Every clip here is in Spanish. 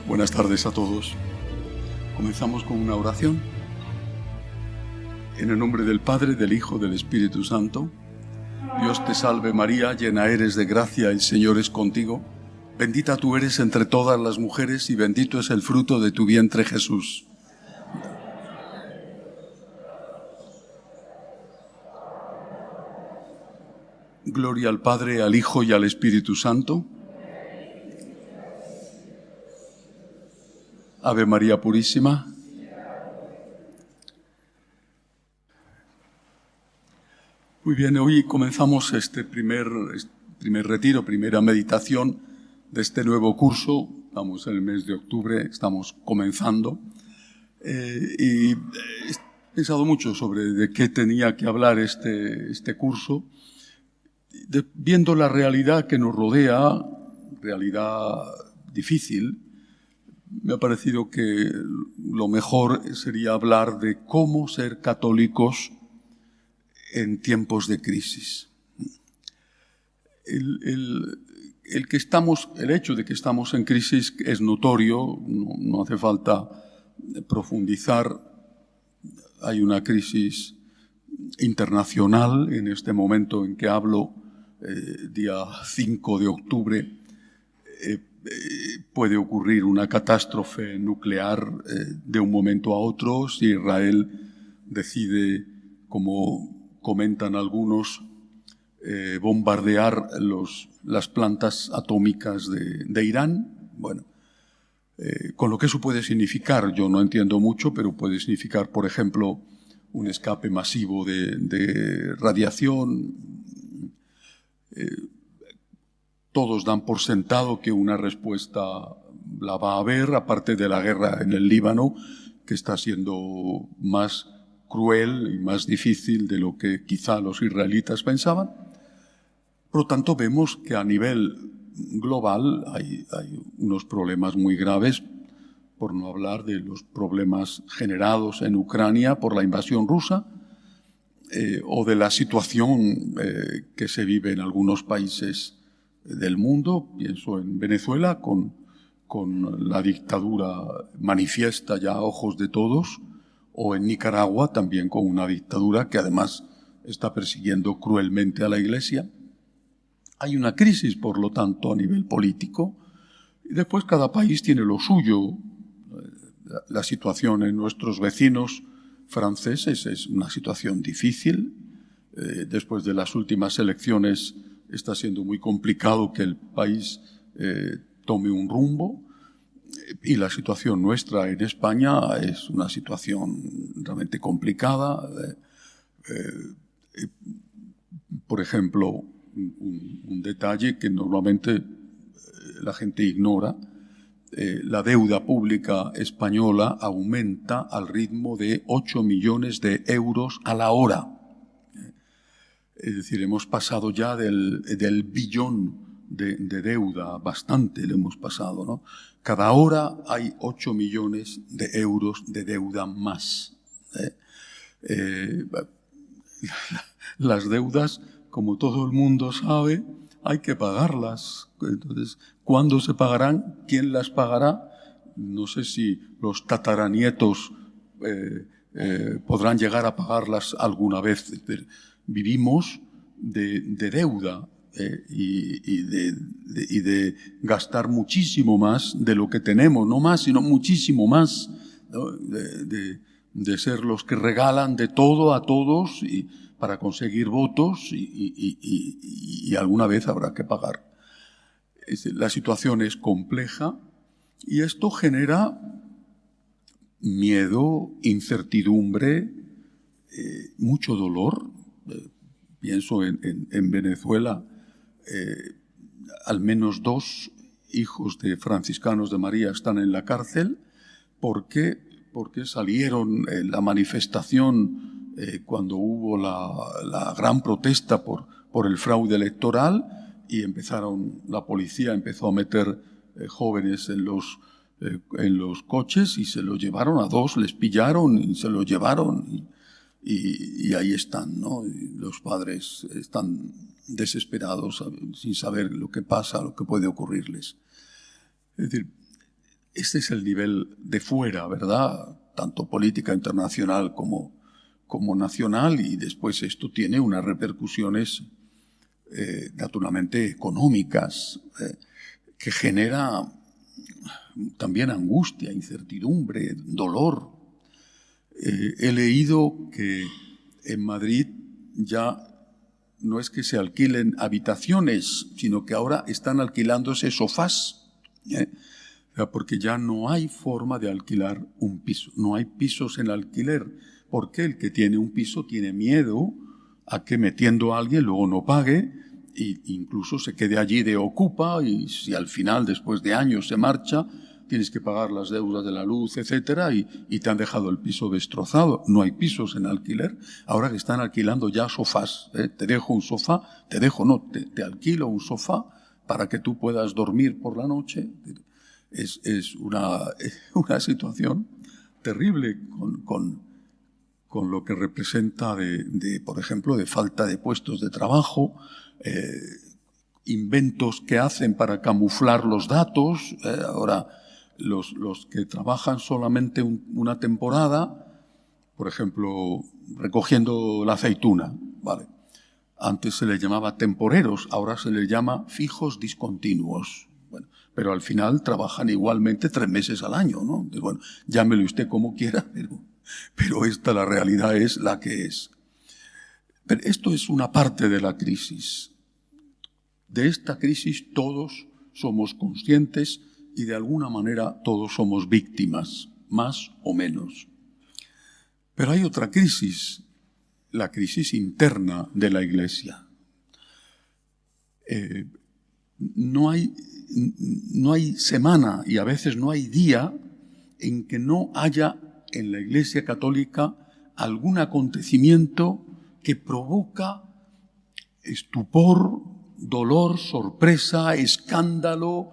Buenas tardes a todos. Comenzamos con una oración. En el nombre del Padre, del Hijo, del Espíritu Santo. Dios te salve María, llena eres de gracia, el Señor es contigo. Bendita tú eres entre todas las mujeres y bendito es el fruto de tu vientre Jesús. Gloria al Padre, al Hijo y al Espíritu Santo. Ave María Purísima. Muy bien, hoy comenzamos este primer retiro, primera meditación de este nuevo curso. Estamos en el mes de octubre, estamos comenzando. Y he pensado mucho sobre de qué tenía que hablar este curso. Viendo la realidad que nos rodea, realidad difícil, me ha parecido que lo mejor sería hablar de cómo ser católicos en tiempos de crisis. El hecho de que estamos en crisis es notorio, no hace falta profundizar. Hay una crisis internacional en este momento en que hablo, día 5 de octubre, puede ocurrir una catástrofe nuclear de un momento a otro si Israel decide, como comentan algunos, bombardear las plantas atómicas de Irán. Bueno, con lo que eso puede significar, yo no entiendo mucho, pero puede significar, por ejemplo, un escape masivo de radiación. Todos dan por sentado que una respuesta la va a haber, aparte de la guerra en el Líbano, que está siendo más cruel y más difícil de lo que quizá los israelitas pensaban. Por lo tanto, vemos que a nivel global hay unos problemas muy graves, por no hablar de los problemas generados en Ucrania por la invasión rusa, o de la situación que se vive en algunos países del mundo. Pienso en Venezuela con la dictadura manifiesta ya a ojos de todos, o en Nicaragua también con una dictadura que además está persiguiendo cruelmente a la Iglesia. Hay una crisis, por lo tanto, a nivel político, y después cada país tiene lo suyo. La situación en nuestros vecinos franceses es una situación difícil. Después de las últimas elecciones está siendo muy complicado que el país tome un rumbo. Y la situación nuestra en España es una situación realmente complicada. Por ejemplo, un detalle que normalmente la gente ignora: la deuda pública española aumenta al ritmo de 8 millones de euros a la hora. Es decir, hemos pasado ya del billón de deuda, bastante le hemos pasado, ¿no? Cada hora hay 8 millones de euros de deuda más. Las deudas, como todo el mundo sabe, hay que pagarlas. Entonces, ¿cuándo se pagarán? ¿Quién las pagará? No sé si los tataranietos podrán llegar a pagarlas alguna vez. Vivimos de deuda y de gastar muchísimo más de lo que tenemos, no más, sino muchísimo más, ¿no? De ser los que regalan de todo a todos y para conseguir votos y alguna vez habrá que pagar. La situación es compleja y esto genera miedo, incertidumbre, mucho dolor. Pienso en Venezuela, al menos 2 hijos de franciscanos de María están en la cárcel porque salieron en la manifestación cuando hubo la gran protesta por el fraude electoral, y la policía empezó a meter jóvenes en los coches y se los llevaron a 2, les pillaron y se los llevaron y ahí están, ¿no? Y los padres están desesperados sin saber lo que pasa, lo que puede ocurrirles. Es decir, este es el nivel de fuera, ¿verdad? Tanto política internacional como nacional, y después esto tiene unas repercusiones naturalmente económicas, que genera también angustia, incertidumbre, dolor. He leído que en Madrid ya no es que se alquilen habitaciones, sino que ahora están alquilándose sofás, porque ya no hay forma de alquilar un piso, no hay pisos en alquiler, porque el que tiene un piso tiene miedo a que metiendo a alguien luego no pague e incluso se quede allí de ocupa, y si al final, después de años, se marcha, tienes que pagar las deudas de la luz, etcétera, y te han dejado el piso destrozado. No hay pisos en alquiler. Ahora que están alquilando ya sofás. Te dejo un sofá, te alquilo un sofá para que tú puedas dormir por la noche. Es una situación terrible con lo que representa por ejemplo, de falta de puestos de trabajo, inventos que hacen para camuflar los datos. Ahora, los que trabajan solamente una temporada, por ejemplo, recogiendo la aceituna, ¿vale? Antes se les llamaba temporeros, ahora se les llama fijos discontinuos. Bueno, pero al final trabajan igualmente 3 meses al año, ¿no? Bueno, llámelo usted como quiera, pero la realidad es la que es. Pero esto es una parte de la crisis. De esta crisis todos somos conscientes y de alguna manera todos somos víctimas, más o menos. Pero hay otra crisis, la crisis interna de la Iglesia. No hay semana y a veces no hay día en que no haya en la Iglesia Católica algún acontecimiento que provoca estupor, dolor, sorpresa, escándalo,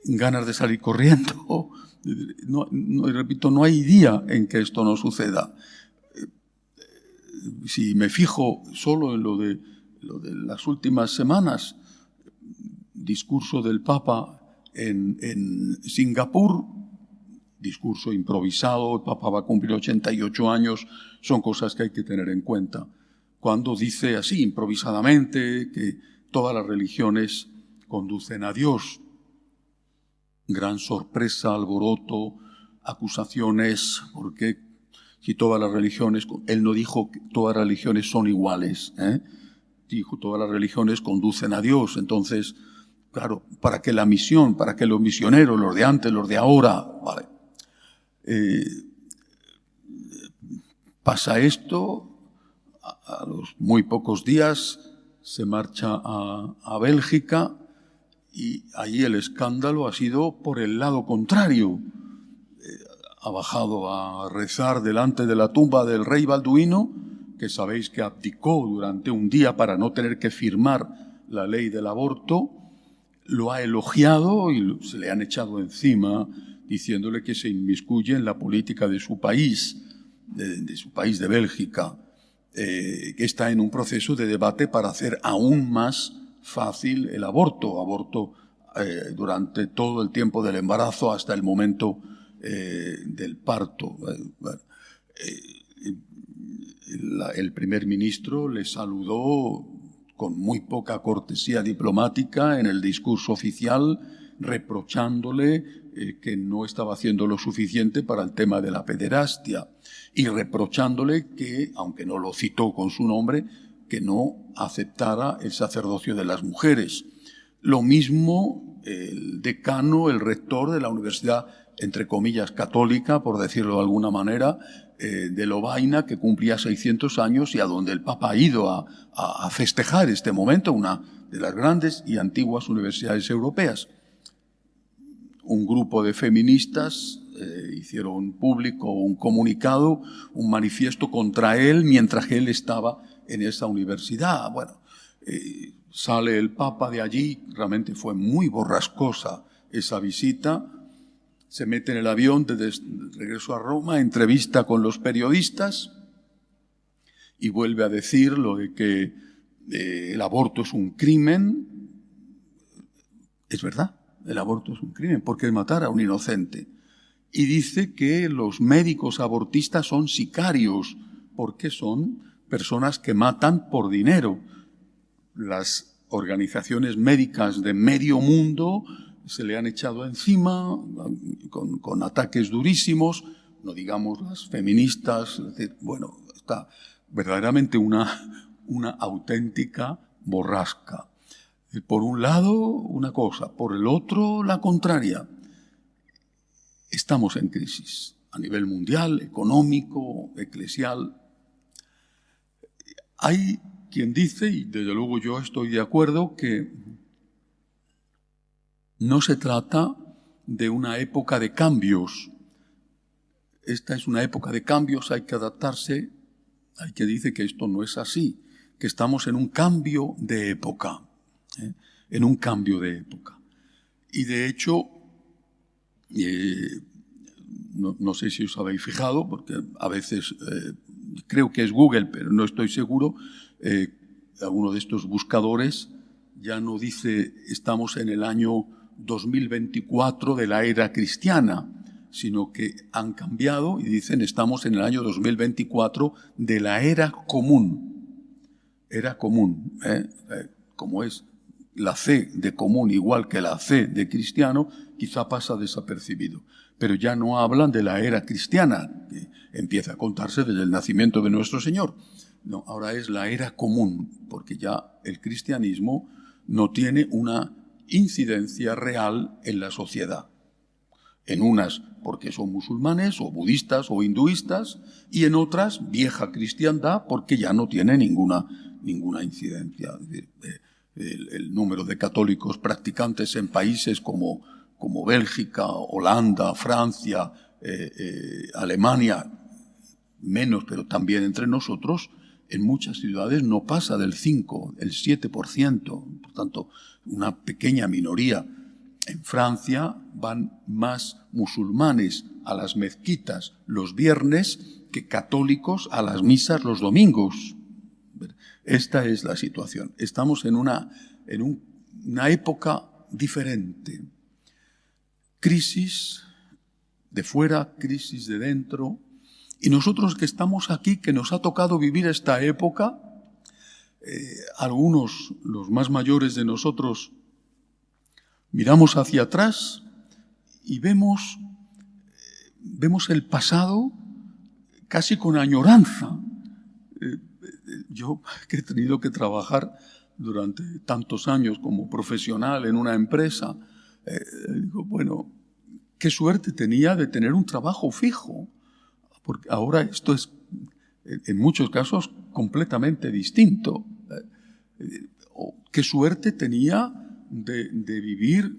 ganas de salir corriendo. Repito, no hay día en que esto no suceda. Si me fijo solo en lo de las últimas semanas, discurso del Papa en Singapur, discurso improvisado, el Papa va a cumplir 88 años, son cosas que hay que tener en cuenta. Cuando dice así, improvisadamente, que todas las religiones conducen a Dios, gran sorpresa, alboroto, acusaciones, porque si todas las religiones, él no dijo que todas las religiones son iguales, dijo todas las religiones conducen a Dios. Entonces, claro, para que la misión, para que los misioneros, los de antes, los de ahora, vale, pasa esto, a los muy pocos días se marcha a Bélgica, y allí el escándalo ha sido por el lado contrario. Ha bajado a rezar delante de la tumba del rey Balduino, que sabéis que abdicó durante un día para no tener que firmar la ley del aborto. Lo ha elogiado y se le han echado encima diciéndole que se inmiscuye en la política de su país, de Bélgica, que está en un proceso de debate para hacer aún más fácil el aborto durante todo el tiempo del embarazo hasta el momento del parto. El primer ministro le saludó con muy poca cortesía diplomática en el discurso oficial, reprochándole que no estaba haciendo lo suficiente para el tema de la pederastia y reprochándole que, aunque no lo citó con su nombre, que no aceptara el sacerdocio de las mujeres. Lo mismo el decano, el rector de la universidad, entre comillas, católica, por decirlo de alguna manera, de Lovaina, que cumplía 600 años y a donde el Papa ha ido a festejar este momento, una de las grandes y antiguas universidades europeas. Un grupo de feministas hicieron público un comunicado, un manifiesto contra él, mientras que él estaba en esa universidad. Bueno, sale el Papa de allí, realmente fue muy borrascosa esa visita, se mete en el avión de regreso a Roma, entrevista con los periodistas y vuelve a decir lo de que el aborto es un crimen. Es verdad, El aborto es un crimen, porque es matar a un inocente. Y dice que los médicos abortistas son sicarios, porque son personas que matan por dinero. Las organizaciones médicas de medio mundo se le han echado encima con ataques durísimos, no digamos las feministas. Bueno, está verdaderamente una auténtica borrasca. Por un lado, una cosa, por el otro, la contraria. Estamos en crisis a nivel mundial, económico, eclesial. Hay quien dice, y desde luego yo estoy de acuerdo, que no se trata de una época de cambios. Esta es una época de cambios, hay que adaptarse. Hay quien dice que esto no es así, que estamos en un cambio de época. En un cambio de época. Y de hecho, no sé si os habéis fijado, porque a veces creo que es Google, pero no estoy seguro, alguno de estos buscadores ya no dice estamos en el año 2024 de la era cristiana, sino que han cambiado y dicen estamos en el año 2024 de la era común. Era común, como es la C de común igual que la C de cristiano, quizá pasa desapercibido. Pero ya no hablan de la era cristiana, que empieza a contarse desde el nacimiento de nuestro Señor. No, ahora es la era común, porque ya el cristianismo no tiene una incidencia real en la sociedad. En unas porque son musulmanes o budistas o hinduistas, y en otras vieja cristiandad porque ya no tiene ninguna incidencia. El número de católicos practicantes en países como Bélgica, Holanda, Francia, Alemania, menos, pero también entre nosotros, en muchas ciudades no pasa del 5, el 7%, por tanto, una pequeña minoría. En Francia van más musulmanes a las mezquitas los viernes que católicos a las misas los domingos. Esta es la situación. Estamos en una época diferente. Crisis de fuera, crisis de dentro. Y nosotros que estamos aquí, que nos ha tocado vivir esta época, algunos, los más mayores de nosotros, miramos hacia atrás y vemos el pasado casi con añoranza. Yo que he tenido que trabajar durante tantos años como profesional en una empresa, digo, bueno, qué suerte tenía de tener un trabajo fijo, porque ahora esto es, en muchos casos, completamente distinto. Qué suerte tenía de vivir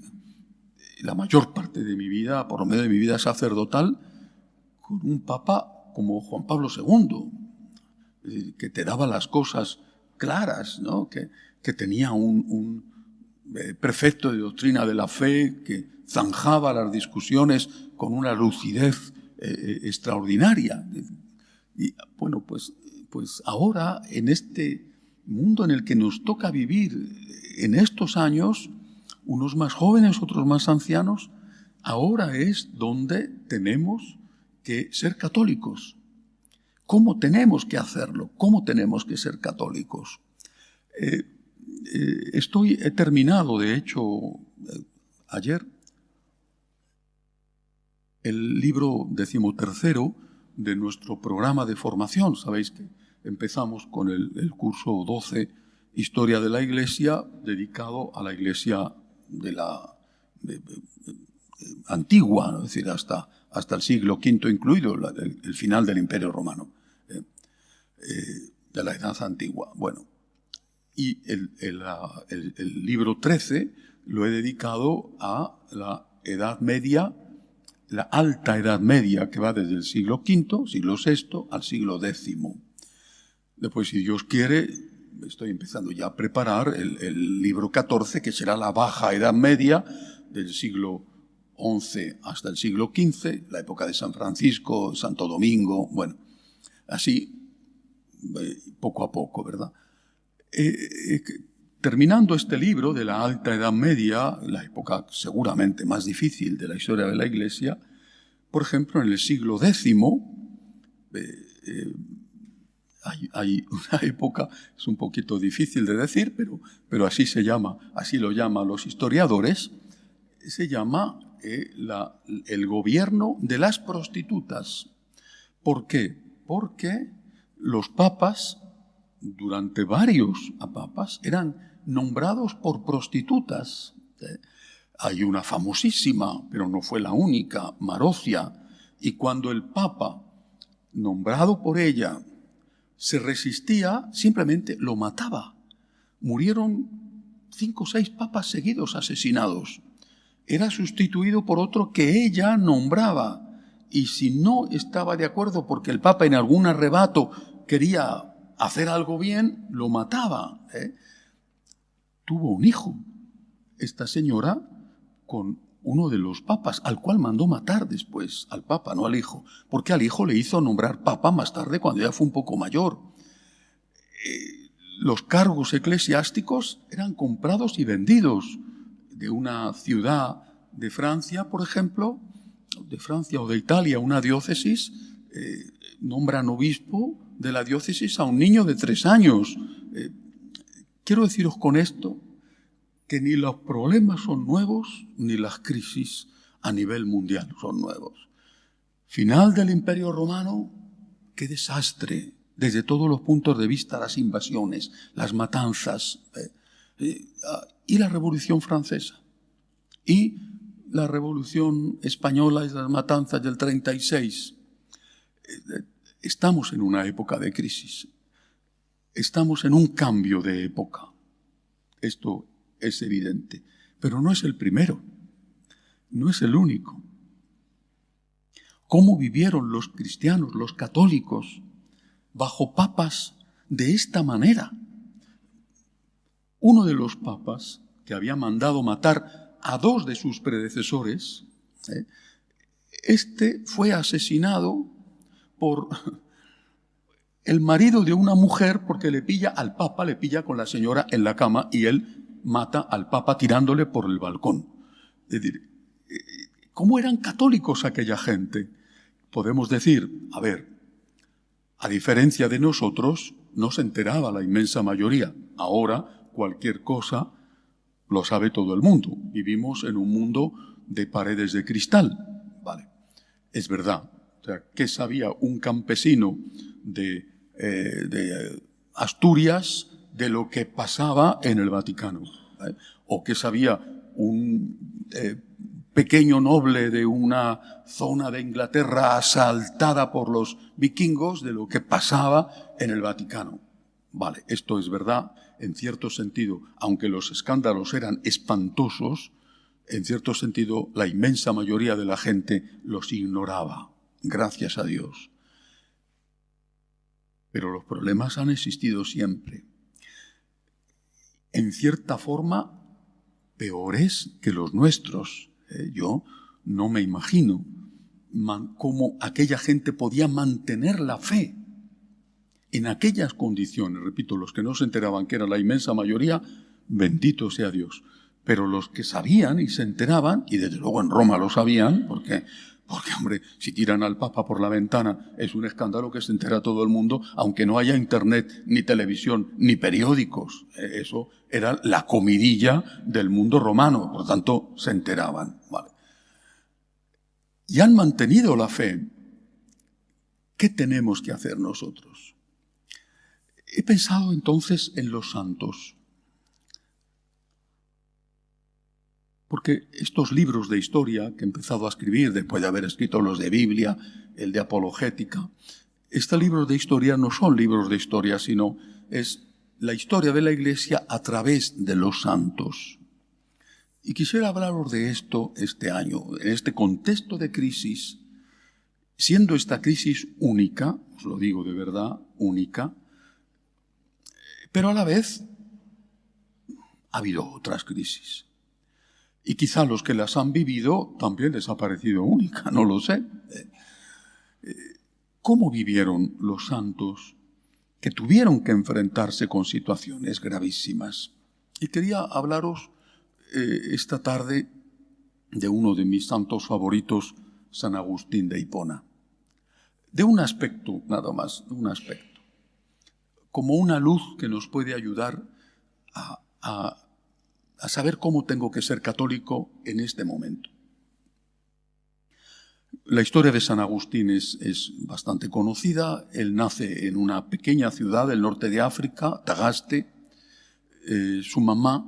la mayor parte de mi vida, por lo menos de mi vida sacerdotal, con un papa como Juan Pablo II, que te daba las cosas claras, ¿no? Que tenía un prefecto de doctrina de la fe que zanjaba las discusiones con una lucidez extraordinaria. Y bueno, pues ahora, en este mundo en el que nos toca vivir en estos años, unos más jóvenes, otros más ancianos, ahora es donde tenemos que ser católicos. ¿Cómo tenemos que hacerlo? ¿Cómo tenemos que ser católicos? He terminado, de hecho, ayer, el libro 13º de nuestro programa de formación. Sabéis que empezamos con el curso 12, Historia de la Iglesia, dedicado a la Iglesia de la antigua, ¿no? Es decir, hasta el siglo V incluido, el final del Imperio Romano, de la Edad Antigua. Bueno, y el libro 13 lo he dedicado a la Edad Media, la Alta Edad Media, que va desde el siglo V, siglo VI, al siglo X. Después, si Dios quiere, estoy empezando ya a preparar el libro 14, que será la Baja Edad Media, del siglo XI hasta el siglo XV, la época de San Francisco, Santo Domingo, bueno, así, poco a poco, ¿verdad? terminando este libro de la Alta Edad Media, la época seguramente más difícil de la historia de la Iglesia, por ejemplo, en el siglo X, hay una época, es un poquito difícil de decir, pero así se llama, así lo llaman los historiadores, se llama el gobierno de las prostitutas. ¿Por qué? Porque los papas, durante varios papas, eran nombrados por prostitutas. Hay una famosísima, pero no fue la única, Marozia, y cuando el papa, nombrado por ella, se resistía, simplemente lo mataba. Murieron 5 o 6 papas seguidos asesinados. Era sustituido por otro que ella nombraba. Y si no estaba de acuerdo porque el papa en algún arrebato quería hacer algo bien, lo mataba. Tuvo un hijo, esta señora, con uno de los papas, al cual mandó matar después, al papa, no al hijo, porque al hijo le hizo nombrar papa más tarde cuando ya fue un poco mayor. Los cargos eclesiásticos eran comprados y vendidos. De una ciudad de Francia, por ejemplo, de Francia o de Italia, una diócesis, nombran obispo de la diócesis a un niño de 3 años. Quiero deciros con esto que ni los problemas son nuevos, ni las crisis a nivel mundial son nuevos. Final del Imperio Romano, qué desastre, desde todos los puntos de vista, las invasiones, las matanzas, y la Revolución Francesa, y la Revolución Española y las matanzas del 36. Estamos en una época de crisis, estamos en un cambio de época. Esto es evidente, pero no es el primero, no es el único. ¿Cómo vivieron los cristianos, los católicos, bajo papas de esta manera? Uno de los papas que había mandado matar a 2 de sus predecesores, fue asesinado por el marido de una mujer porque le pilla al papa, le pilla con la señora en la cama y él mata al papa tirándole por el balcón. Es decir, ¿cómo eran católicos aquella gente? Podemos decir, a diferencia de nosotros, no se enteraba la inmensa mayoría. Ahora, cualquier cosa lo sabe todo el mundo. Vivimos en un mundo de paredes de cristal. Vale, es verdad. O sea, ¿qué sabía un campesino de Asturias de lo que pasaba en el Vaticano? ¿O qué sabía un pequeño noble de una zona de Inglaterra asaltada por los vikingos de lo que pasaba en el Vaticano? Vale, esto es verdad, en cierto sentido, aunque los escándalos eran espantosos, en cierto sentido la inmensa mayoría de la gente los ignoraba, gracias a Dios. Pero los problemas han existido siempre. En cierta forma, peores que los nuestros. Yo no me imagino cómo aquella gente podía mantener la fe en aquellas condiciones. Repito, los que no se enteraban, que era la inmensa mayoría, bendito sea Dios. Pero los que sabían y se enteraban, y desde luego en Roma lo sabían, porque hombre, si tiran al Papa por la ventana es un escándalo que se entera todo el mundo, aunque no haya internet, ni televisión, ni periódicos. Eso era la comidilla del mundo romano, por lo tanto se enteraban. Vale. Y han mantenido la fe. ¿Qué tenemos que hacer nosotros? He pensado entonces en los santos. Porque estos libros de historia que he empezado a escribir después de haber escrito los de Biblia, el de apologética, estos libros de historia no son libros de historia, sino es la historia de la Iglesia a través de los santos. Y quisiera hablaros de esto este año, en este contexto de crisis, siendo esta crisis única, os lo digo de verdad, única, pero a la vez ha habido otras crisis. Y quizá los que las han vivido también les ha parecido única, no lo sé. ¿Cómo vivieron los santos que tuvieron que enfrentarse con situaciones gravísimas? Y quería hablaros esta tarde de uno de mis santos favoritos, San Agustín de Hipona. De un aspecto, nada más, de un aspecto. Como una luz que nos puede ayudar a saber cómo tengo que ser católico en este momento. La historia de San Agustín es bastante conocida. Él nace en una pequeña ciudad del norte de África, Tagaste. Su mamá,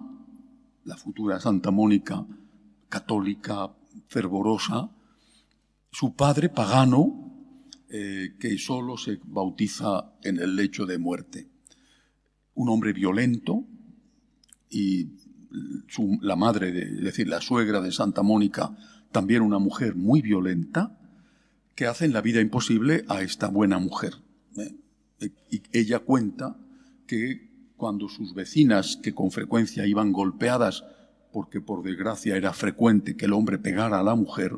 la futura Santa Mónica, católica, fervorosa. Su padre, pagano, que solo se bautiza en el lecho de muerte. Un hombre violento, y la madre, es decir, la suegra de Santa Mónica, también una mujer muy violenta, que hacen la vida imposible a esta buena mujer. Y ella cuenta que cuando sus vecinas, que con frecuencia iban golpeadas, porque por desgracia era frecuente que el hombre pegara a la mujer,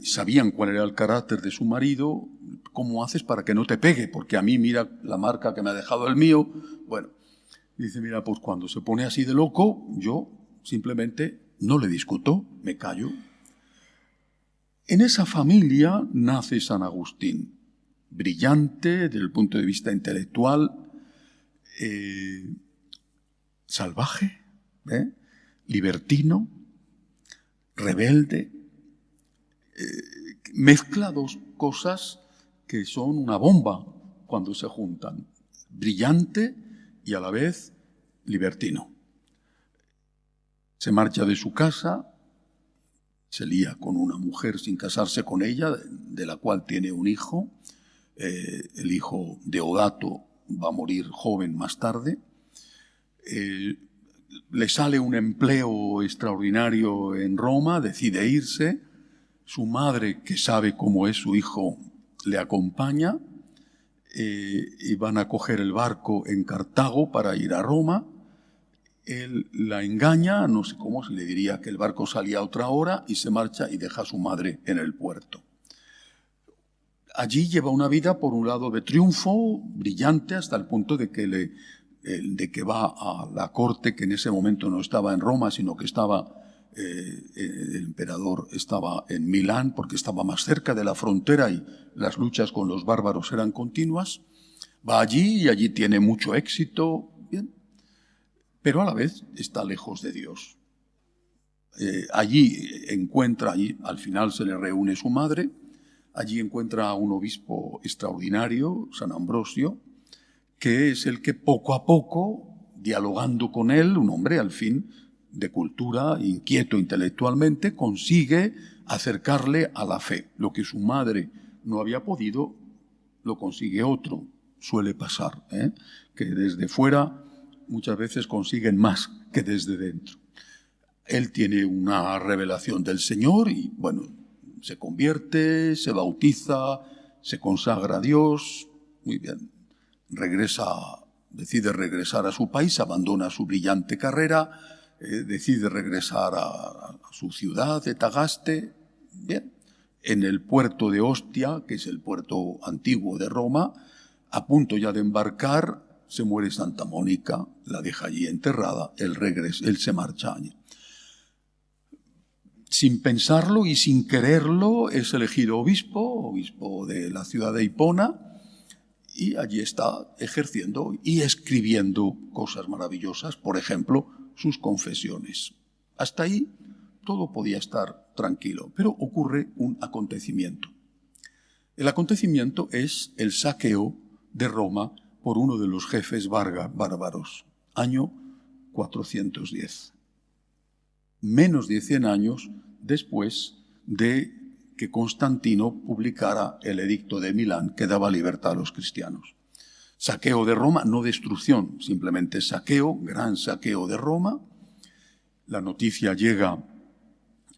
sabían cuál era el carácter de su marido. ¿Cómo haces para que no te pegue? Porque a mí mira la marca que me ha dejado el mío. Bueno, dice, mira, pues cuando se pone así de loco, yo simplemente no le discuto, me callo. En esa familia nace San Agustín, brillante desde el punto de vista intelectual, salvaje, libertino, rebelde, mezcla dos cosas que son una bomba cuando se juntan, brillante y a la vez libertino. Se marcha de su casa, se lía con una mujer sin casarse con ella, de la cual tiene un hijo. El hijo Deodato va a morir joven más tarde. Le sale un empleo extraordinario en Roma, decide irse. Su madre, que sabe cómo es su hijo, le acompaña y van a coger el barco en Cartago para ir a Roma. Él la engaña, no sé cómo, se le diría que el barco salía a otra hora y se marcha y deja a su madre en el puerto. Allí lleva una vida, por un lado, de triunfo, brillante, hasta el punto de que va a la corte, que en ese momento no estaba en Roma, sino que el emperador estaba en Milán, porque estaba más cerca de la frontera y las luchas con los bárbaros eran continuas. Va allí y allí tiene mucho éxito, bien, pero a la vez está lejos de Dios. Allí al final se le reúne su madre. Allí encuentra a un obispo extraordinario, San Ambrosio, que es el que poco a poco, dialogando con él, un hombre al fin de cultura, inquieto intelectualmente, consigue acercarle a la fe. Lo que su madre no había podido, lo consigue otro. Suele pasar, que desde fuera muchas veces consiguen más que desde dentro. Él tiene una revelación del Señor y, bueno, se convierte, se bautiza, se consagra a Dios, muy bien. Decide regresar a su país, abandona su brillante carrera, decide regresar a su ciudad de Tagaste, bien. En el puerto de Ostia, que es el puerto antiguo de Roma, a punto ya de embarcar, se muere Santa Mónica, la deja allí enterrada, él se marcha allí. Sin pensarlo y sin quererlo, es elegido obispo de la ciudad de Hipona, y allí está ejerciendo y escribiendo cosas maravillosas, por ejemplo, sus confesiones. Hasta ahí todo podía estar tranquilo, pero ocurre un acontecimiento. El acontecimiento es el saqueo de Roma por uno de los jefes bárbaros, año 410. Menos de 100 años después de que Constantino publicara el edicto de Milán que daba libertad a los cristianos. Saqueo de Roma, no destrucción, simplemente saqueo, gran saqueo de Roma. La noticia llega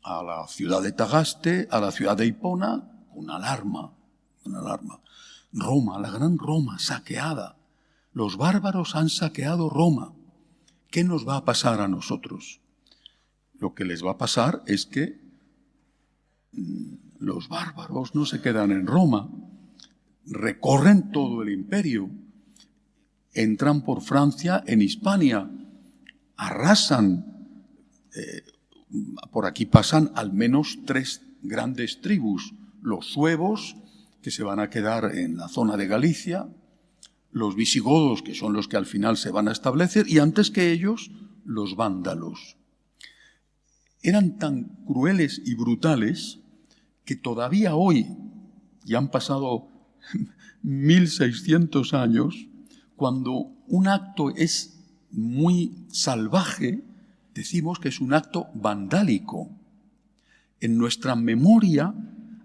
a la ciudad de Tagaste, a la ciudad de Hipona, una alarma. Roma, la gran Roma, saqueada. Los bárbaros han saqueado Roma. ¿Qué nos va a pasar a nosotros? Lo que les va a pasar es que los bárbaros no se quedan en Roma, recorren todo el imperio entran por Francia en Hispania, arrasan. Por aquí pasan al menos 3 grandes tribus: los suevos, que se van a quedar en la zona de Galicia, los visigodos, que son los que al final se van a establecer, y antes que ellos, los vándalos. Eran tan crueles y brutales que todavía hoy, ya han pasado 1600 años, cuando un acto es muy salvaje, decimos que es un acto vandálico. En nuestra memoria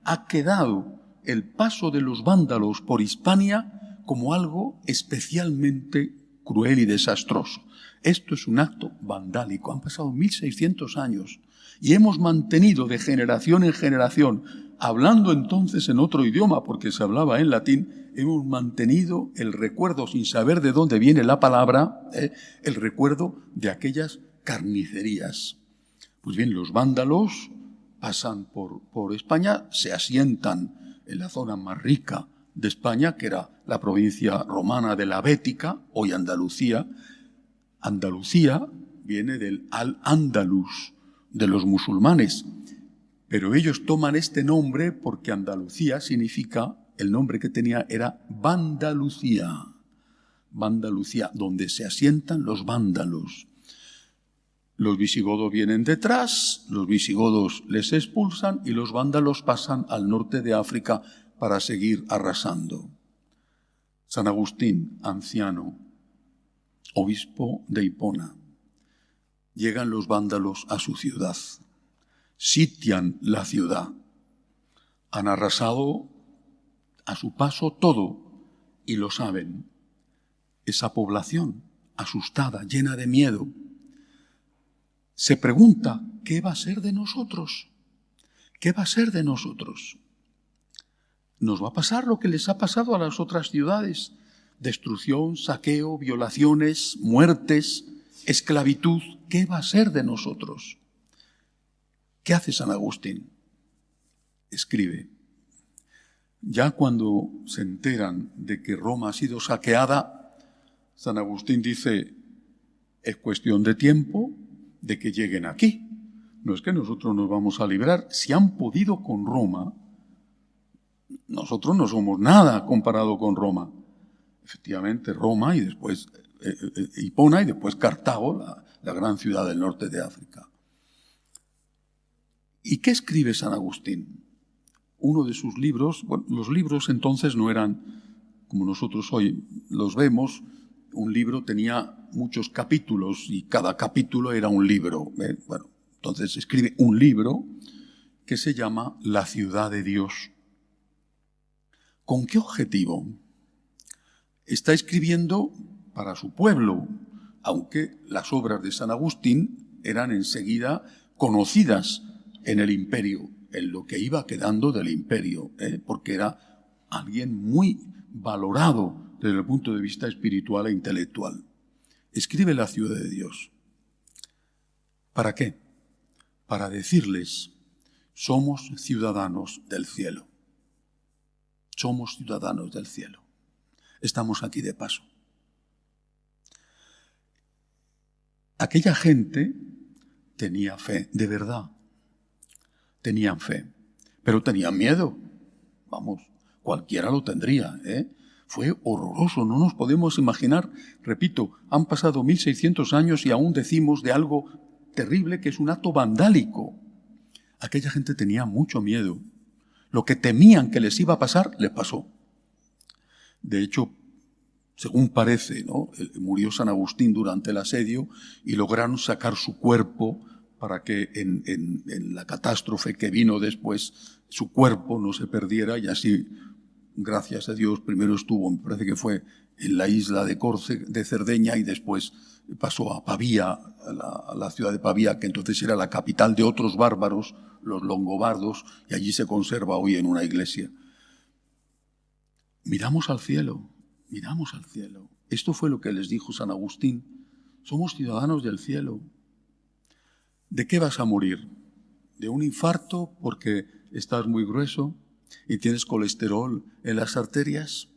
ha quedado el paso de los vándalos por Hispania como algo especialmente cruel y desastroso. Esto es un acto vandálico. Han pasado 1600 años y hemos mantenido de generación en generación, hablando entonces en otro idioma, porque se hablaba en latín, hemos mantenido el recuerdo, sin saber de dónde viene la palabra, el recuerdo de aquellas carnicerías. Pues bien, los vándalos pasan por España, se asientan en la zona más rica de España, que era la provincia romana de la Bética, hoy Andalucía. Andalucía viene del al-Ándalus, de los musulmanes, pero ellos toman este nombre porque Andalucía significa, el nombre que tenía era Vandalucía, Vandalucía, donde se asientan los vándalos. Los visigodos vienen detrás, los visigodos les expulsan y los vándalos pasan al norte de África para seguir arrasando. San Agustín, anciano, obispo de Hipona. Llegan los vándalos a su ciudad, sitian la ciudad, han arrasado a su paso todo y lo saben. Esa población, asustada, llena de miedo, se pregunta, ¿qué va a ser de nosotros? ¿Qué va a ser de nosotros? Nos va a pasar lo que les ha pasado a las otras ciudades: destrucción, saqueo, violaciones, muertes, esclavitud. ¿Qué va a ser de nosotros? ¿Qué hace San Agustín? Escribe. Ya cuando se enteran de que Roma ha sido saqueada, San Agustín dice, es cuestión de tiempo de que lleguen aquí. No es que nosotros nos vamos a librar. Si han podido con Roma, nosotros no somos nada comparado con Roma. Efectivamente, Roma y después Hipona y después Cartago, la gran ciudad del norte de África. ¿Y qué escribe San Agustín? Uno de sus libros, bueno, los libros entonces no eran como nosotros hoy los vemos. Un libro tenía muchos capítulos y cada capítulo era un libro. Bueno, entonces escribe un libro que se llama La ciudad de Dios. ¿Con qué objetivo? Está escribiendo para su pueblo, aunque las obras de San Agustín eran enseguida conocidas en el imperio, en lo que iba quedando del imperio, porque era alguien muy valorado desde el punto de vista espiritual e intelectual. Escribe La ciudad de Dios. ¿Para qué? Para decirles, somos ciudadanos del cielo. Somos ciudadanos del cielo. Estamos aquí de paso. Aquella gente tenía fe, de verdad. Tenían fe, pero tenían miedo. Vamos, cualquiera lo tendría, Fue horroroso, no nos podemos imaginar. Repito, han pasado 1600 años y aún decimos de algo terrible que es un acto vandálico. Aquella gente tenía mucho miedo. Lo que temían que les iba a pasar, les pasó. De hecho, según parece, ¿no?, murió San Agustín durante el asedio y lograron sacar su cuerpo para que en la catástrofe que vino después su cuerpo no se perdiera, y así, gracias a Dios, primero estuvo, me parece que fue en la isla de Cerdeña y después pasó a Pavía, a la ciudad de Pavía, que entonces era la capital de otros bárbaros, los longobardos, y allí se conserva hoy en una iglesia. Miramos al cielo, miramos al cielo. Esto fue lo que les dijo San Agustín. Somos ciudadanos del cielo. ¿De qué vas a morir? ¿De un infarto porque estás muy grueso y tienes colesterol en las arterias?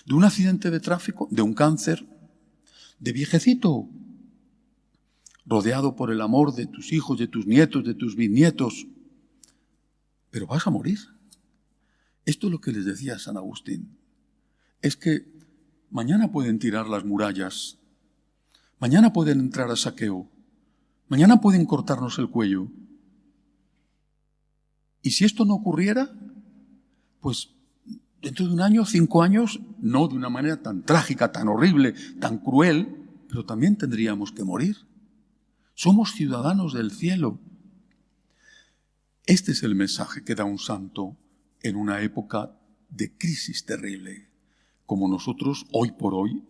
de un accidente de tráfico, de un cáncer, de viejecito, rodeado por el amor de tus hijos, de tus nietos, de tus bisnietos. Pero vas a morir. Esto es lo que les decía San Agustín. Es que mañana pueden tirar las murallas, mañana pueden entrar a saqueo, mañana pueden cortarnos el cuello. Y si esto no ocurriera, pues dentro de un año, 5 años, no de una manera tan trágica, tan horrible, tan cruel, pero también tendríamos que morir. Somos ciudadanos del cielo. Este es el mensaje que da un santo en una época de crisis terrible. Como nosotros, hoy por hoy,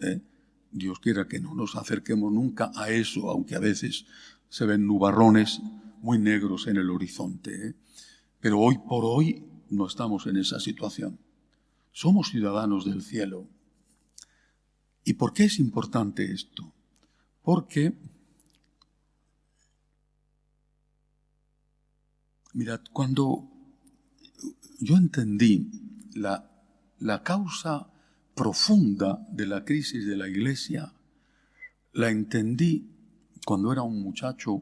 Dios quiera que no nos acerquemos nunca a eso, aunque a veces se ven nubarrones muy negros en el horizonte. Pero hoy por hoy no estamos en esa situación. Somos ciudadanos del cielo. ¿Y por qué es importante esto? Porque, mirad, cuando yo entendí la causa profunda de la crisis de la Iglesia, la entendí cuando era un muchacho,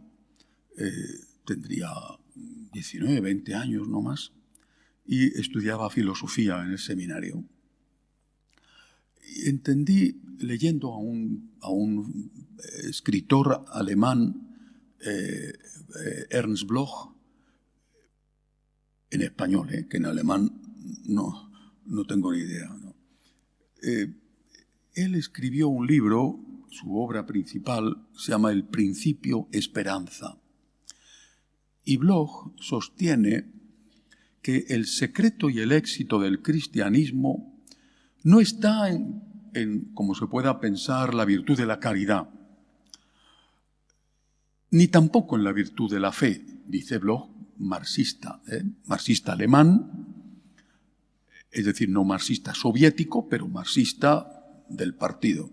tendría 19, 20 años no más, y estudiaba filosofía en el seminario. Y entendí, leyendo a un escritor alemán, Ernst Bloch, en español, que en alemán no tengo ni idea, ¿no? Él escribió un libro, su obra principal se llama El Principio Esperanza. Y Bloch sostiene que el secreto y el éxito del cristianismo no está en como se pueda pensar, la virtud de la caridad, ni tampoco en la virtud de la fe, dice Bloch, marxista alemán, es decir, no marxista soviético, pero marxista del partido.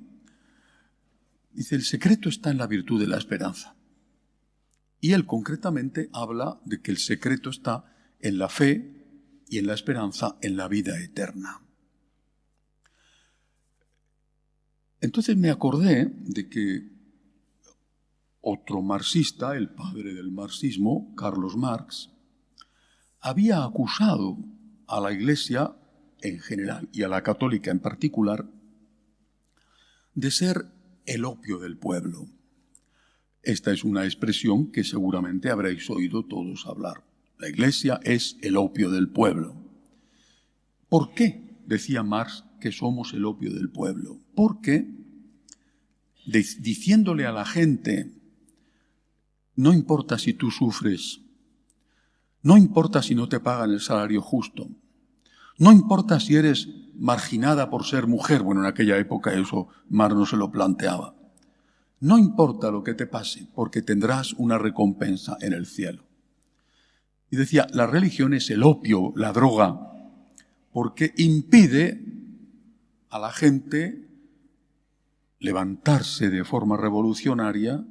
Dice, el secreto está en la virtud de la esperanza. Y él concretamente habla de que el secreto está en la fe y en la esperanza en la vida eterna. Entonces me acordé de que otro marxista, el padre del marxismo, Carlos Marx, había acusado a la Iglesia en general y a la católica en particular de ser el opio del pueblo. Esta es una expresión que seguramente habréis oído todos hablar. La Iglesia es el opio del pueblo. ¿Por qué decía Marx que somos el opio del pueblo? Porque diciéndole a la gente, no importa si tú sufres, no importa si no te pagan el salario justo, no importa si eres marginada por ser mujer, bueno, en aquella época eso Marx no se lo planteaba. No importa lo que te pase, porque tendrás una recompensa en el cielo. Y decía, la religión es el opio, la droga, porque impide a la gente levantarse de forma revolucionaria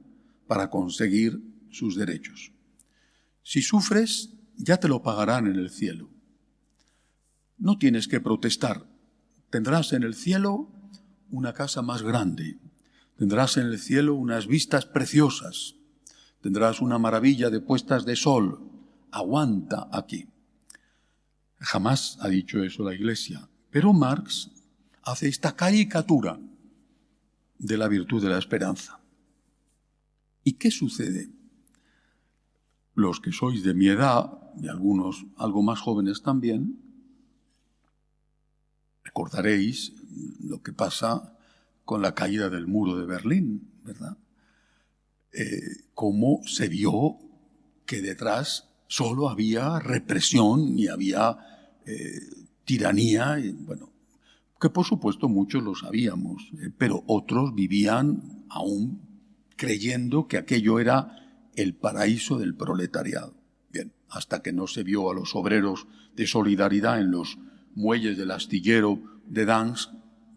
para conseguir sus derechos. Si sufres, ya te lo pagarán en el cielo. No tienes que protestar. Tendrás en el cielo una casa más grande. Tendrás en el cielo unas vistas preciosas. Tendrás una maravilla de puestas de sol. Aguanta aquí. Jamás ha dicho eso la Iglesia. Pero Marx hace esta caricatura de la virtud de la esperanza. ¿Y qué sucede? Los que sois de mi edad, y algunos algo más jóvenes también, recordaréis lo que pasa con la caída del muro de Berlín, ¿verdad? Cómo se vio que detrás solo había represión y había tiranía, y, bueno, que por supuesto muchos lo sabíamos, pero otros vivían aún creyendo que aquello era el paraíso del proletariado. Bien, hasta que no se vio a los obreros de Solidaridad en los muelles del astillero de Dansk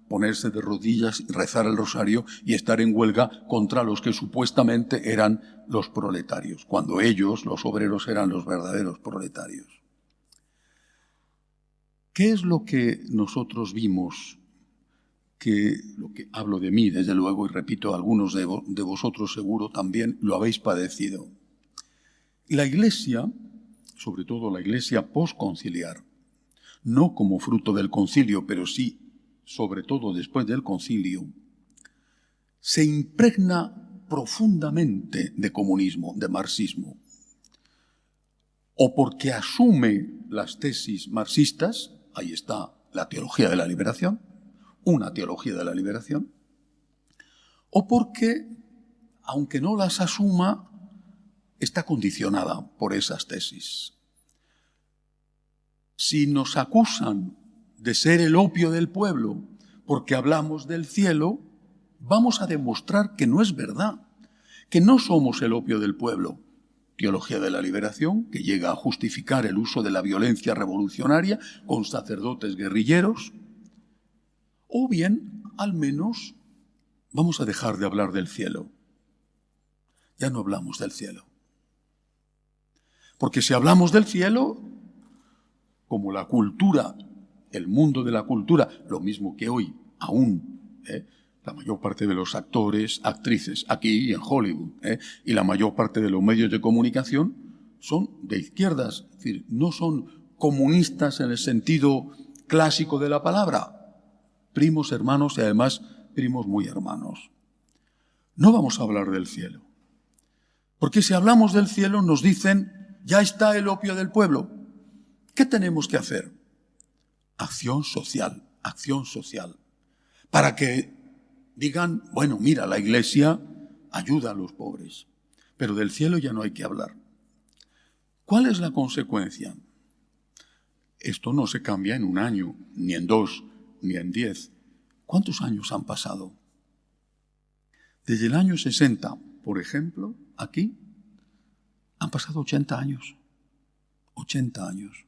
ponerse de rodillas, rezar el rosario y estar en huelga contra los que supuestamente eran los proletarios, cuando ellos, los obreros, eran los verdaderos proletarios. ¿Qué es lo que nosotros vimos que lo que hablo de mí, desde luego, y repito, algunos de vosotros seguro también lo habéis padecido. La Iglesia, sobre todo la Iglesia posconciliar, no como fruto del concilio, pero sí, sobre todo después del concilio, se impregna profundamente de comunismo, de marxismo, o porque asume las tesis marxistas, ahí está la teología de la liberación, una teología de la liberación, o porque, aunque no las asuma, está condicionada por esas tesis. Si nos acusan de ser el opio del pueblo porque hablamos del cielo, vamos a demostrar que no es verdad, que no somos el opio del pueblo. Teología de la liberación, que llega a justificar el uso de la violencia revolucionaria con sacerdotes guerrilleros, o bien, al menos, vamos a dejar de hablar del cielo. Ya no hablamos del cielo. Porque si hablamos del cielo, como la cultura, el mundo de la cultura, lo mismo que hoy aún, la mayor parte de los actores, actrices, aquí en Hollywood, y la mayor parte de los medios de comunicación son de izquierdas, es decir, no son comunistas en el sentido clásico de la palabra, primos hermanos y además primos muy hermanos. No vamos a hablar del cielo, porque si hablamos del cielo nos dicen, ya está el opio del pueblo. ¿Qué tenemos que hacer? Acción social, para que digan, bueno, mira, la Iglesia ayuda a los pobres, pero del cielo ya no hay que hablar. ¿Cuál es la consecuencia? Esto no se cambia en un año, ni en 2, ni en 10. ¿Cuántos años han pasado? Desde el año 60, por ejemplo, aquí, han pasado 80 años. 80 años.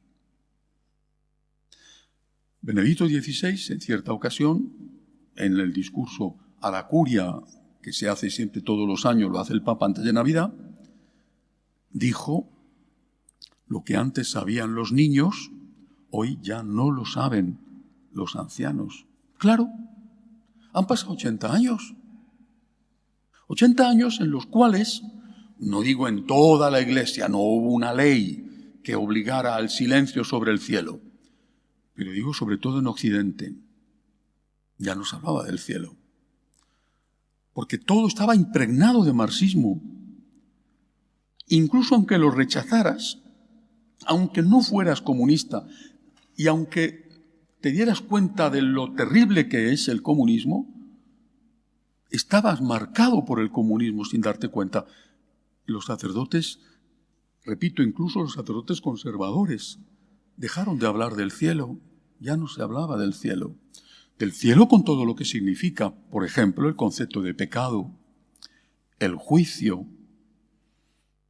Benedicto XVI, en cierta ocasión, en el discurso a la curia, que se hace siempre todos los años, lo hace el Papa antes de Navidad, dijo, lo que antes sabían los niños, hoy ya no lo saben los ancianos. Claro, han pasado 80 años. 80 años en los cuales, no digo en toda la Iglesia, no hubo una ley que obligara al silencio sobre el cielo, pero digo sobre todo en Occidente, ya no se hablaba del cielo, porque todo estaba impregnado de marxismo. Incluso aunque lo rechazaras, aunque no fueras comunista y aunque te dieras cuenta de lo terrible que es el comunismo, estabas marcado por el comunismo sin darte cuenta. Los sacerdotes, repito, incluso los sacerdotes conservadores, dejaron de hablar del cielo, ya no se hablaba del cielo. Del cielo con todo lo que significa, por ejemplo, el concepto de pecado, el juicio,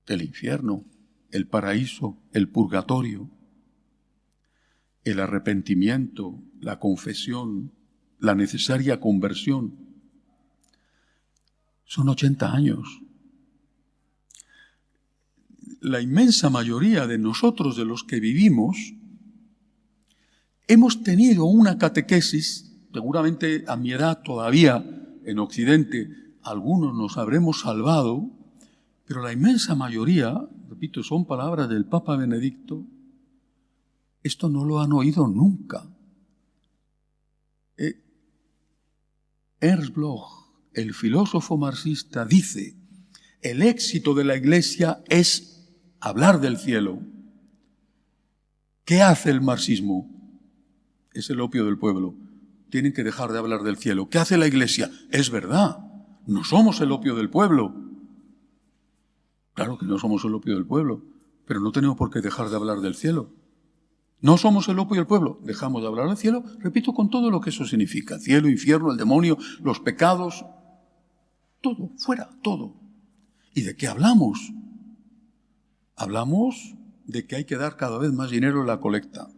el infierno, el paraíso, el purgatorio, el arrepentimiento, la confesión, la necesaria conversión. Son 80 años. La inmensa mayoría de nosotros, de los que vivimos, hemos tenido una catequesis, seguramente a mi edad todavía en Occidente algunos nos habremos salvado, pero la inmensa mayoría, repito, son palabras del Papa Benedicto, esto no lo han oído nunca. Ernst Bloch, el filósofo marxista, dice, el éxito de la Iglesia es hablar del cielo. ¿Qué hace el marxismo? Es el opio del pueblo. Tienen que dejar de hablar del cielo. ¿Qué hace la Iglesia? Es verdad, no somos el opio del pueblo. Claro que no somos el opio del pueblo, pero no tenemos por qué dejar de hablar del cielo. No somos el opio del pueblo, dejamos de hablar del cielo, repito, con todo lo que eso significa. Cielo, infierno, el demonio, los pecados, todo, fuera, todo. ¿Y de qué hablamos? Hablamos de que hay que dar cada vez más dinero en la colecta.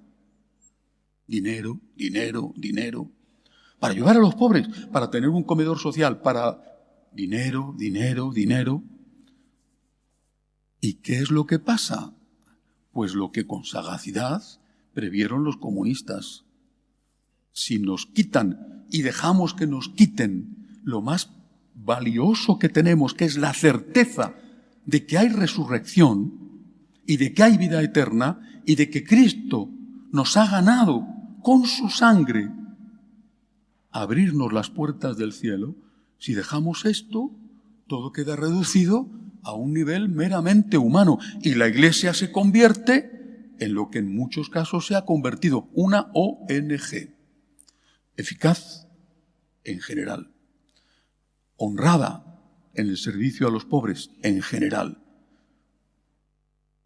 Dinero, dinero, dinero. Para ayudar a los pobres, para tener un comedor social, para dinero, dinero, dinero. ¿Y qué es lo que pasa? Pues lo que con sagacidad previeron los comunistas. Si nos quitan y dejamos que nos quiten lo más valioso que tenemos, que es la certeza de que hay resurrección y de que hay vida eterna y de que Cristo nos ha ganado con su sangre abrirnos las puertas del cielo, si dejamos esto, todo queda reducido a un nivel meramente humano y la Iglesia se convierte en lo que en muchos casos se ha convertido, una ONG, eficaz en general, honrada en el servicio a los pobres en general,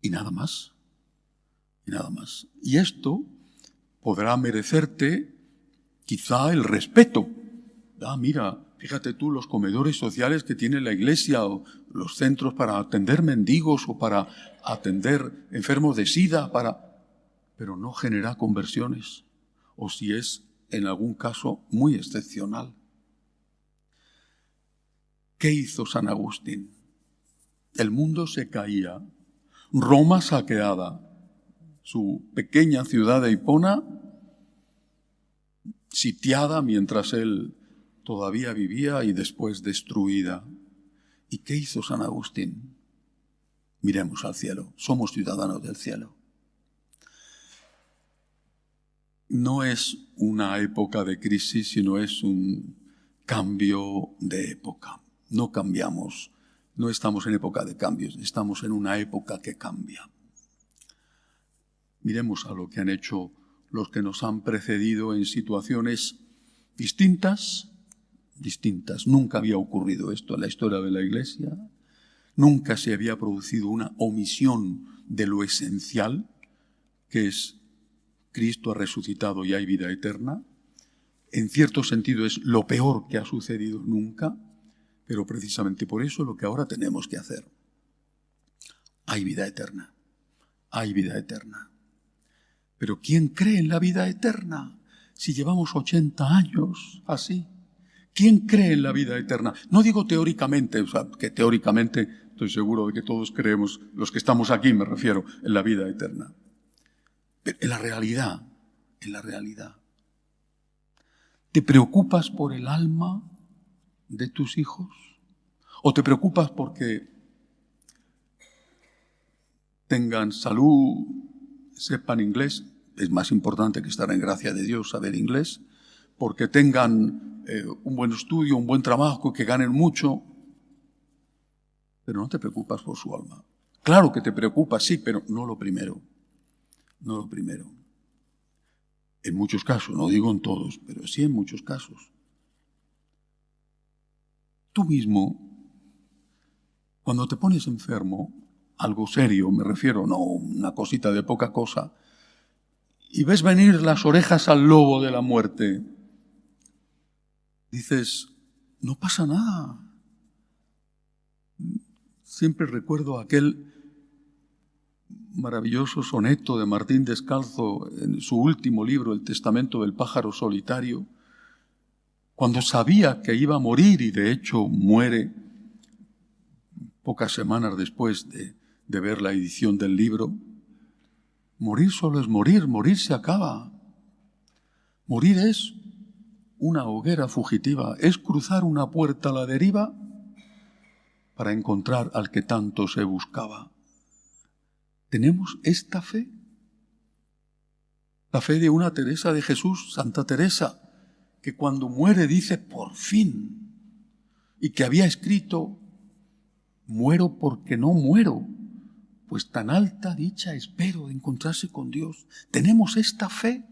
y nada más, y nada más. Y esto podrá merecerte quizá el respeto. Mira, fíjate tú los comedores sociales que tiene la Iglesia o los centros para atender mendigos o para atender enfermos de SIDA, pero no genera conversiones, o si es en algún caso muy excepcional. ¿Qué hizo San Agustín? El mundo se caía, Roma saqueada, su pequeña ciudad de Hipona sitiada mientras él todavía vivía y después destruida. ¿Y qué hizo San Agustín? Miremos al cielo, somos ciudadanos del cielo. No es una época de crisis, sino es un cambio de época. No cambiamos, no estamos en época de cambios, estamos en una época que cambia. Miremos a lo que han hecho los que nos han precedido en situaciones distintas. Nunca había ocurrido esto en la historia de la Iglesia. Nunca se había producido una omisión de lo esencial, que es Cristo ha resucitado y hay vida eterna. En cierto sentido es lo peor que ha sucedido nunca, pero precisamente por eso es lo que ahora tenemos que hacer. Hay vida eterna. Hay vida eterna. Pero ¿quién cree en la vida eterna? Si llevamos 80 años así. ¿Quién cree en la vida eterna? No digo teóricamente, que teóricamente estoy seguro de que todos creemos, los que estamos aquí me refiero, en la vida eterna. Pero en la realidad. ¿Te preocupas por el alma de tus hijos? ¿O te preocupas porque tengan salud, sepan inglés? Es más importante que estar en gracia de Dios, saber inglés, porque tengan un buen estudio, un buen trabajo, que ganen mucho, pero no te preocupas por su alma. Claro que te preocupas, sí, pero no lo primero. No lo primero. En muchos casos, no digo en todos, pero sí en muchos casos. Tú mismo, cuando te pones enfermo, algo serio me refiero, no una cosita de poca cosa, y ves venir las orejas al lobo de la muerte, dices, no pasa nada. Siempre recuerdo aquel maravilloso soneto de Martín Descalzo en su último libro, El Testamento del Pájaro Solitario, cuando sabía que iba a morir y de hecho muere pocas semanas después de ver la edición del libro. Morir solo es morir, morir se acaba. Morir es una hoguera fugitiva, es cruzar una puerta a la deriva para encontrar al que tanto se buscaba. ¿Tenemos esta fe? La fe de una Teresa de Jesús, Santa Teresa, que cuando muere dice, por fin, y que había escrito, muero porque no muero, pues tan alta dicha espero de encontrarse con Dios. ¿Tenemos esta fe?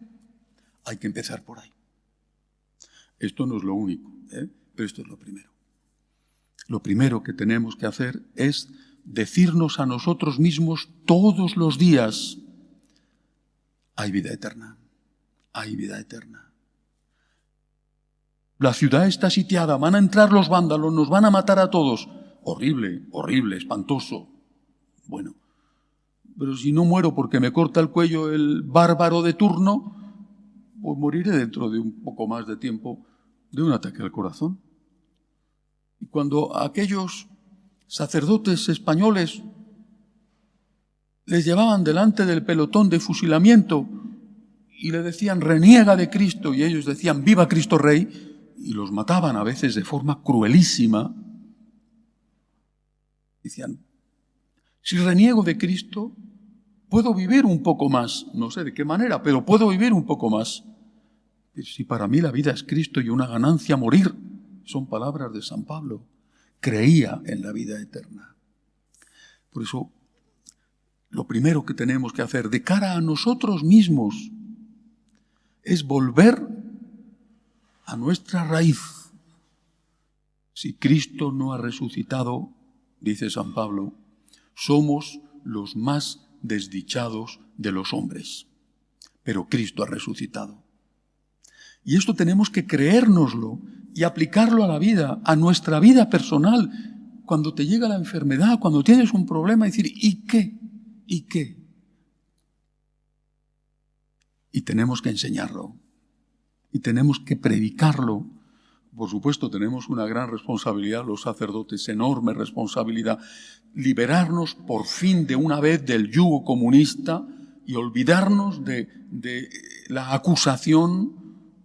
Hay que empezar por ahí. Esto no es lo único, pero esto es lo primero. Lo primero que tenemos que hacer es decirnos a nosotros mismos todos los días, hay vida eterna, hay vida eterna. La ciudad está sitiada, van a entrar los vándalos, nos van a matar a todos. Horrible, horrible, espantoso. Bueno, pero si no muero porque me corta el cuello el bárbaro de turno, pues moriré dentro de un poco más de tiempo de un ataque al corazón. Y cuando aquellos sacerdotes españoles les llevaban delante del pelotón de fusilamiento y le decían reniega de Cristo y ellos decían viva Cristo Rey y los mataban a veces de forma cruelísima. Decían, si reniego de Cristo, puedo vivir un poco más, no sé de qué manera, pero puedo vivir un poco más. Pero si para mí la vida es Cristo y una ganancia morir, son palabras de San Pablo. Creía en la vida eterna. Por eso, lo primero que tenemos que hacer de cara a nosotros mismos es volver a nuestra raíz. Si Cristo no ha resucitado, dice San Pablo, somos los más desdichados de los hombres. Pero Cristo ha resucitado. Y esto tenemos que creérnoslo y aplicarlo a la vida, a nuestra vida personal. Cuando te llega la enfermedad, cuando tienes un problema, decir, ¿y qué? ¿Y qué? Y tenemos que enseñarlo. Y tenemos que predicarlo. Por supuesto, tenemos una gran responsabilidad, los sacerdotes, enorme responsabilidad. Liberarnos por fin de una vez del yugo comunista y olvidarnos de la acusación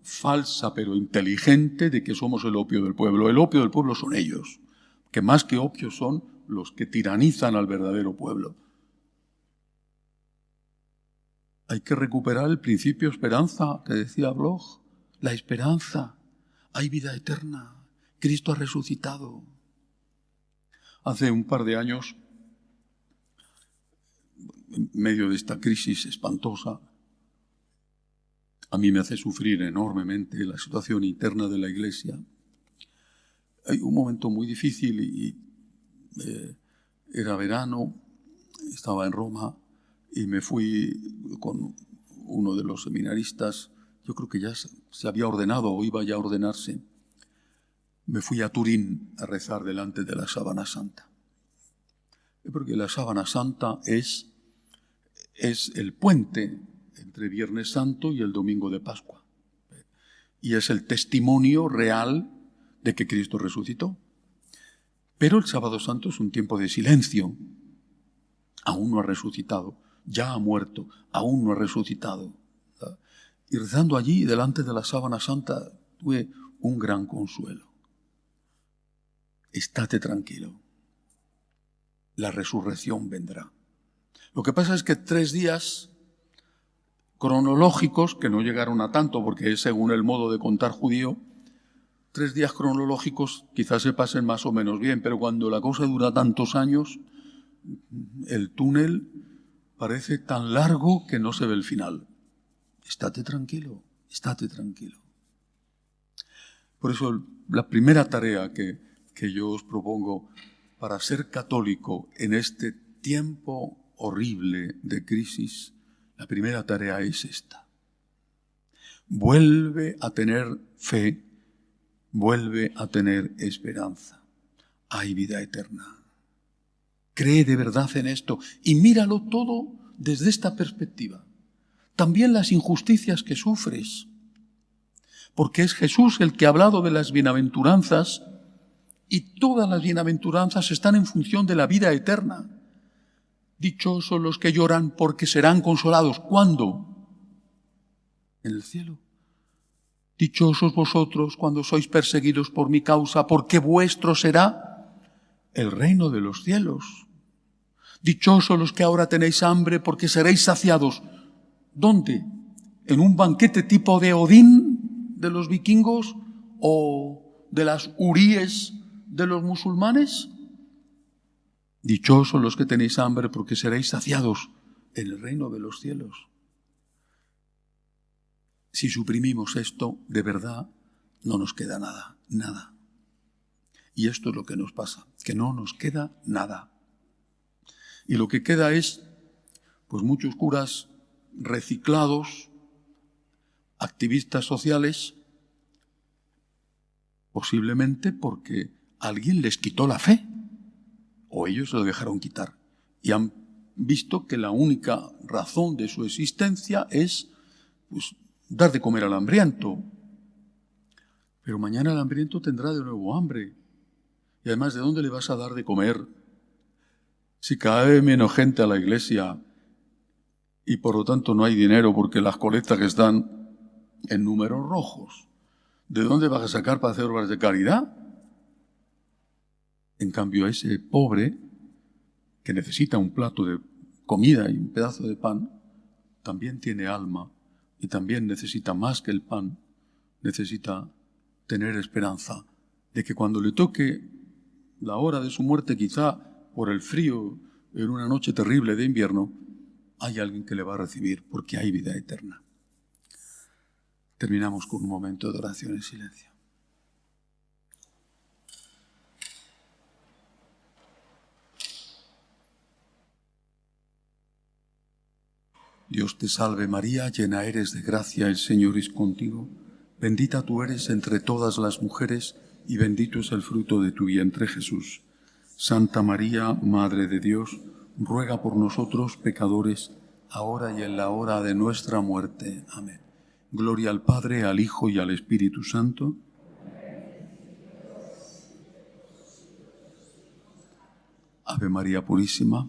falsa pero inteligente de que somos el opio del pueblo. El opio del pueblo son ellos, que más que opio son los que tiranizan al verdadero pueblo. Hay que recuperar el principio esperanza que decía Bloch, la esperanza. Hay vida eterna. Cristo ha resucitado. Hace un par de años, en medio de esta crisis espantosa, a mí me hace sufrir enormemente la situación interna de la Iglesia. Hay un momento muy difícil y era verano, estaba en Roma y me fui con uno de los seminaristas, yo creo que ya se había ordenado o iba ya a ordenarse. Me fui a Turín a rezar delante de la Sábana Santa. Porque la Sábana Santa es el puente entre Viernes Santo y el Domingo de Pascua. Y es el testimonio real de que Cristo resucitó. Pero el Sábado Santo es un tiempo de silencio. Aún no ha resucitado, ya ha muerto, aún no ha resucitado. Y rezando allí, delante de la Sábana Santa, tuve un gran consuelo. Estate tranquilo. La resurrección vendrá. Lo que pasa es que 3 días cronológicos, que no llegaron a tanto porque es según el modo de contar judío, 3 días cronológicos quizás se pasen más o menos bien, pero cuando la cosa dura tantos años, el túnel parece tan largo que no se ve el final. Estate tranquilo, estate tranquilo. Por eso la primera tarea que yo os propongo para ser católico en este tiempo horrible de crisis, la primera tarea es esta. Vuelve a tener fe, vuelve a tener esperanza. Hay vida eterna. Cree de verdad en esto y míralo todo desde esta perspectiva. También las injusticias que sufres, porque es Jesús el que ha hablado de las bienaventuranzas y todas las bienaventuranzas están en función de la vida eterna. Dichosos los que lloran porque serán consolados. ¿Cuándo? En el cielo. Dichosos vosotros cuando sois perseguidos por mi causa, porque vuestro será el reino de los cielos. Dichosos los que ahora tenéis hambre, porque seréis saciados. ¿Dónde? ¿En un banquete tipo de Odín de los vikingos o de las huríes de los musulmanes? Dichosos los que tenéis hambre, porque seréis saciados en el reino de los cielos. Si suprimimos esto, de verdad, no nos queda nada, nada. Y esto es lo que nos pasa, que no nos queda nada. Y lo que queda es, pues muchos curas reciclados, activistas sociales, posiblemente porque alguien les quitó la fe, o ellos se lo dejaron quitar, y han visto que la única razón de su existencia es, pues, dar de comer al hambriento. Pero mañana el hambriento tendrá de nuevo hambre. Y además, ¿de dónde le vas a dar de comer? Si cae menos gente a la iglesia y por lo tanto no hay dinero porque las colectas que están en números rojos. ¿De dónde vas a sacar para hacer obras de caridad? En cambio, ese pobre que necesita un plato de comida y un pedazo de pan, también tiene alma y también necesita más que el pan, necesita tener esperanza de que cuando le toque la hora de su muerte, quizá por el frío en una noche terrible de invierno, hay alguien que le va a recibir porque hay vida eterna. Terminamos con un momento de oración en silencio. Dios te salve María, llena eres de gracia, el Señor es contigo. Bendita tú eres entre todas las mujeres y bendito es el fruto de tu vientre Jesús. Santa María, Madre de Dios, ruega por nosotros pecadores, ahora y en la hora de nuestra muerte. Amén. Gloria al Padre, al Hijo y al Espíritu Santo. Ave María Purísima.